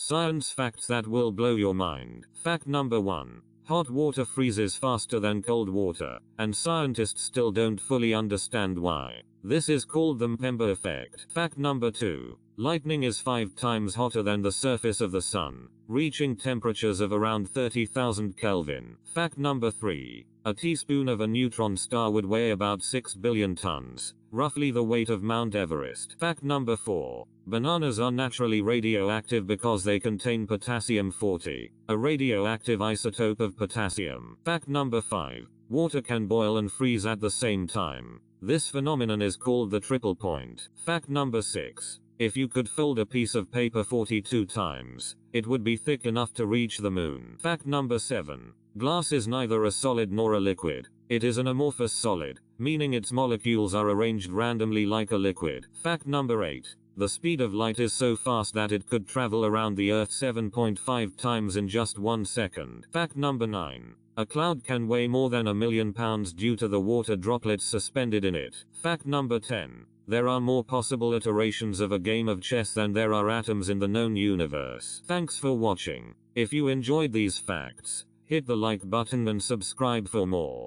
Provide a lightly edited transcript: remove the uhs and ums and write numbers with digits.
Science facts that will blow your mind. Fact number 1. Hot water freezes faster than cold water, and scientists still don't fully understand why. This is called the Mpemba effect. Fact number 2. Lightning is 5 times hotter than the surface of the sun, reaching temperatures of around 30,000 Kelvin. Fact number 3. A teaspoon of a neutron star would weigh about 6 billion tons, roughly the weight of Mount Everest. Fact number 4. Bananas are naturally radioactive because they contain potassium-40, a radioactive isotope of potassium. Fact number 5. Water can boil and freeze at the same time. This phenomenon is called the triple point. Fact number 6. If you could fold a piece of paper 42 times, it would be thick enough to reach the moon. Fact number 7. Glass is neither a solid nor a liquid. It is an amorphous solid, meaning its molecules are arranged randomly like a liquid. Fact number 8. The speed of light is so fast that it could travel around the Earth 7.5 times in just 1 second. Fact number 9. A cloud can weigh more than 1,000,000 pounds due to the water droplets suspended in it. Fact number 10. There are more possible iterations of a game of chess than there are atoms in the known universe. Thanks for watching. If you enjoyed these facts, hit the like button and subscribe for more.